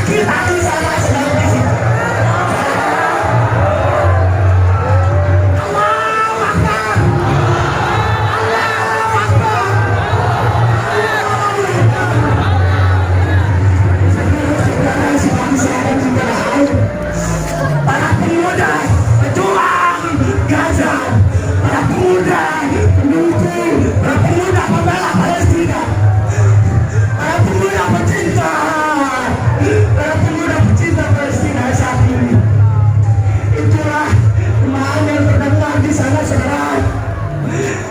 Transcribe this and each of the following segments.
kita di sana sedang berisik. Allahu Akbar. Allahu Akbar. Para pemuda pejuang Gaza, para pemuda pendukung, para pemuda pembela Palestina, para pemuda pecinta Palestina saat ini. Itulah iman yang terdengar di sana, saudara.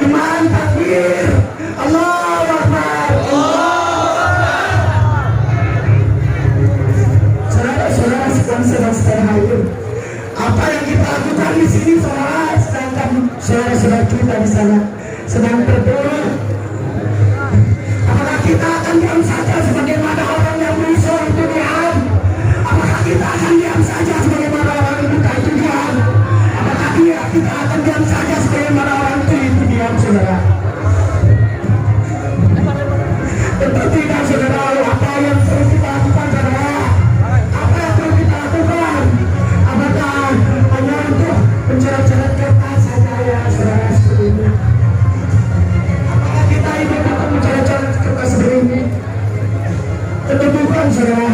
Iman takbir, Allahu Akbar. Saudara-saudara sebangsa dan setanah air, apa yang kita lakukan di sini, saudara, sedangkan saudara-saudara kita di sana sedang berdoa, apakah kita akan diam saja sebagaimana orang yang berusaha itu diam? Apakah kita akan diam saja sebagaimana orang itu diam? Apakah kita akan diam saja sebagaimana orang itu diam, saudara? Tentu tidak, saudara. Apa yang perlu kita lakukan, saudara? Apa yang perlu kita lakukan? Apakah hanya untuk mencoret-coret kertas saja, ya saudara, seperti ini? Apakah kita hidup untuk mencoret-coret kertas seperti ini? Tentu bukan, saudara.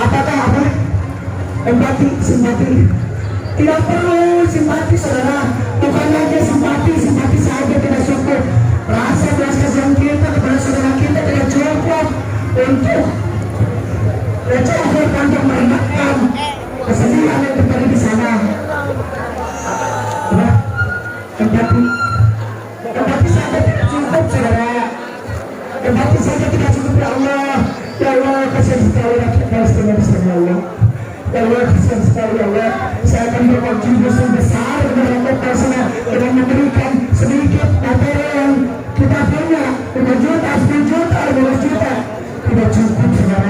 Apakah apa? Empati, simpati. Tidak perlu simpati, saudara. Bukan hanya simpati saja tidak cukup. Rasa belas kasihan kita kepada saudara kita tidak cukup untuk merendahkan kesedihan yang terjadi di sana. Empati saja tidak cukup, saudara. Empati saja tidak cukup, ya Allah. Ya Allah, kasihan sekali rakyat Palestina di sana, ya Allah. Ya Allah, kasihan sekali, ya Allah. Saya akan berkontribusi besar dalam kota sana dengan memberikan sedikit materi yang kita punya, 5 juta, 10 juta, 15 juta. Tidak cukup, saudara.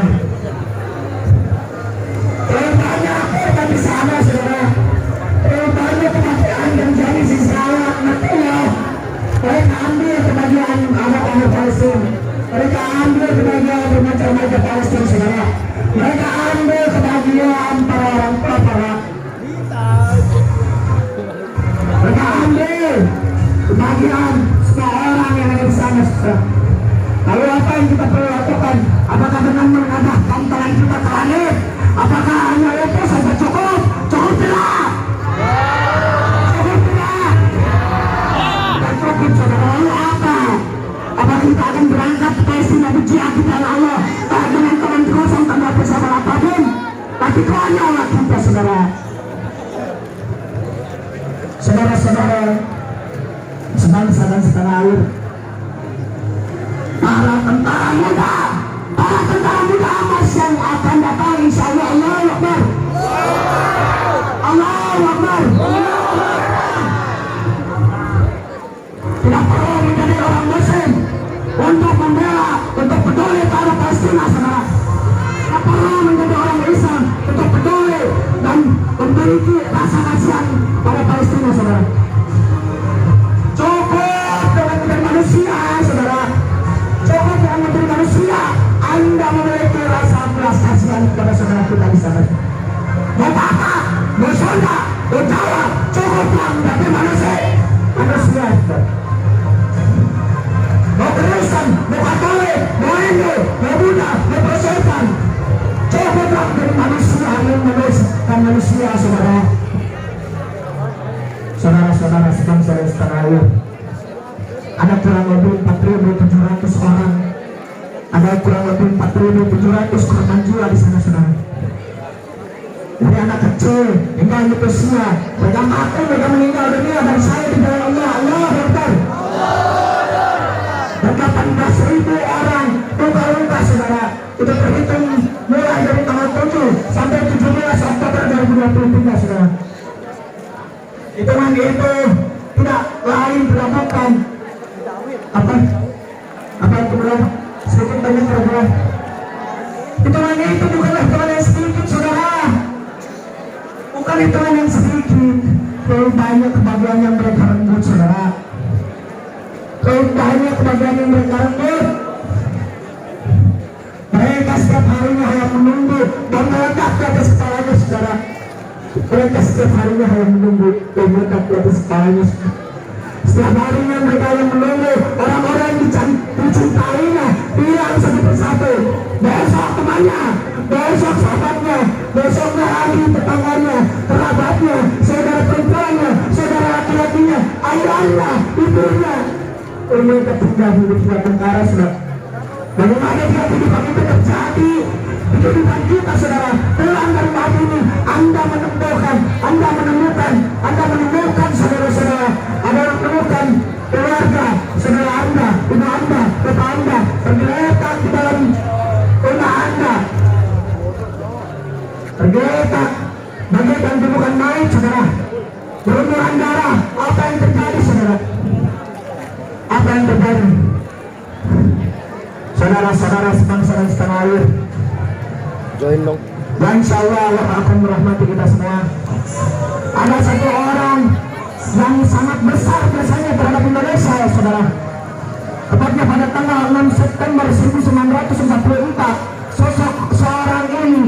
Terlalu banyak korban di sana, saudara. Terlalu banyak kematian yang jadi sisanya nantinya. Mereka ambil kebahagiaan anak-anak Palestina. Mereka ambil kebahagiaan remaja-remaja Palestina, saudara. Mereka ambil kebahagiaan para orang tua, mereka ambil kebahagiaan semua orang yang ada di sana, saudara. Lalu apa yang kita perlu lakukan? Apakah dengan mengadahkan tangan kita ke langit? Apakah hanya itu saja cukup? Cukup tidak? Cukup tidak? Tidak cukup, saudara. Lalu apa? Apakah kita akan berangkat ke Palestina di jihad kita, Allah? Tak dengan tangan kosong tanpa bersama apapun, tapi konyol kita, saudara. Saudara-saudara sebangsa dan setanah air, para tentara muda emas yang akan datang, insya Allah. Allahu Akbar. Allahu Akbar. Tidak perlu menjadi orang muslim untuk membela, untuk peduli pada Palestina, saudara. Tidak perlu menjadi orang Islam untuk peduli dan memiliki rasa kasihan pada Palestina, saudara. Cukup dengan menjadi manusia, saudara. Cukup dengan menjadi manusia, Anda memiliki rasa belas kasihan kepada saudara kita di sana. Mau Batak, mau Sunda, mau Jawa, cukup menjadi manusia. Mau Kristen, mau Katolik, mau Hindu, mau Buddha, mau Protestan, cukuplah menjadi manusia yang menuliskan manusia, saudara. Saudara-saudara sebangsa dan setanah air, ada kurang lebih 4.700 orang, ada kurang lebih 4.700 korban jiwa di sana, saudara. Dari anak kecil hingga anak usia, mereka mati, mereka meninggal dunia, dan saya di dalam Allah. Allahu Akbar. Dan 18.000 orang luka-luka, saudara. Itu terhitung mulai dari tanggal 7 sampai 17 Oktober 2023, saudara. Hitungan itu tidak lain bukan apa itu berapa? Sedikit banyak berapa? Hitungannya itu bukanlah hitungan yang sedikit, saudara. Bukan hitungan yang sedikit. Terlalu banyak kebahagiaan yang mereka renggut, saudara. Terlalu banyak kebahagiaan yang mereka renggut. setiap harinya hanya menunggu dan melekat di atas kepalanya, saudara. Mereka setiap harinya hanya menunggu dan melekat di atas kepalanya. Setiap harinya mereka yang menunggu orang-orang yang dicintainya bilang satu persatu, besok temannya, besok sahabatnya, besoknya lagi tetangganya, kerabatnya, saudara perempuannya, saudara laki-lakinya, ayahnya, ibunya. Mereka tinggal hidup sebuah tentara, saudara. Bagaimana jika kehidupan itu terjadi di kehidupan kita, saudara? Pulang dari malam ini, Anda menemukan saudara-saudara, Anda menemukan keluarga, saudara Anda, ibu Anda, bapak Anda tergeletak di dalam rumah Anda, tergeletak bagaikan bukan main, saudara, berlumuran darah. Apa yang terjadi, saudara? Apa yang terjadi? Saudara-saudara sebangsa dan setanah air, join dong. dan insya Allah Allah akan merahmati kita semua. Ada satu orang yang sangat besar biasanya terhadap Indonesia, ya saudara. Tepatnya pada tanggal 6 September 1944, sosok seorang ini,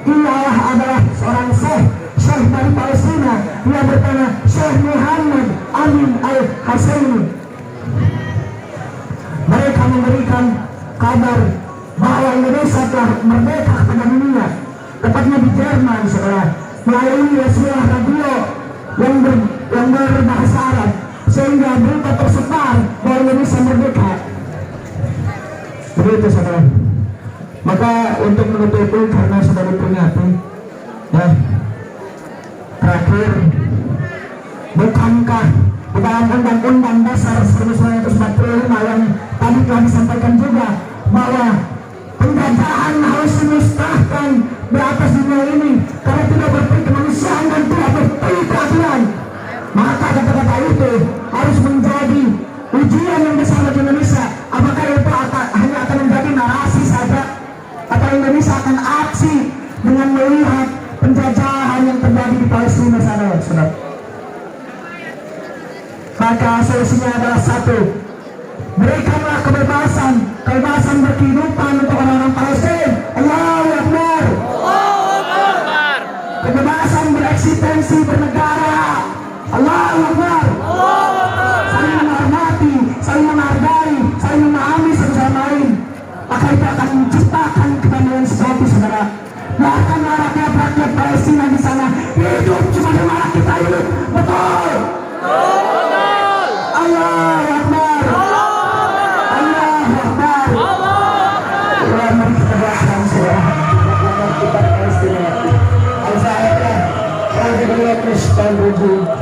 dia adalah seorang Syekh dari Palestina. Dia bernama Syekh Muhammad Amin al-Husseini. Mereka memberikan kabar bahwa Indonesia telah merdeka kepada dunia, tepatnya di Jerman, saudara, melalui sebuah radio yang berbahasa Arab, sehingga berita tersebar bahwa Indonesia merdeka. Begitu, saudara. Maka untuk menutupi, karena sudah diperingati, ya, terakhir, bukankah di dalam Undang-Undang Dasar 1945 yang tadi telah disampaikan juga bahwa penjajahan harus dimusnahkan di atas dunia ini karena tidak berperi kemanusiaan dan tidak berperi keadilan. Maka kata-kata itu harus menjadi ujian yang besar bagi Indonesia. Apakah itu hanya akan menjadi narasi saja, atau Indonesia akan aksi dengan melihat penjajahan yang terjadi di Palestina sana, saudara? Maka solusinya adalah satu, berikanlah kebebasan berkehidupan untuk orang-orang Palestina. Allahu Akbar. Kebebasan bereksistensi bernegara. Allahu Akbar. Saling menghormati, saling menghargai, saling memahami satu sama lain. Maka itu akan menciptakan kedamaian sejati, saudara. Biarkanlah rakyat Palestina di sana hidup sebagaimana kita hidup. Betul. Allahu Akbar. Allahu Akbar. Allah mencerahkan, saudara. Kita Palestina. Al-Fatihah. Alhamdulillah Kristus Tuhan.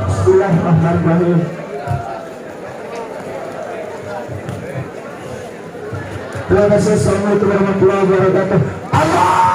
Bismillahirrahmanirrahim. Terima kasih. Assalamualaikum warahmatullahi wabarakatuh. Allah.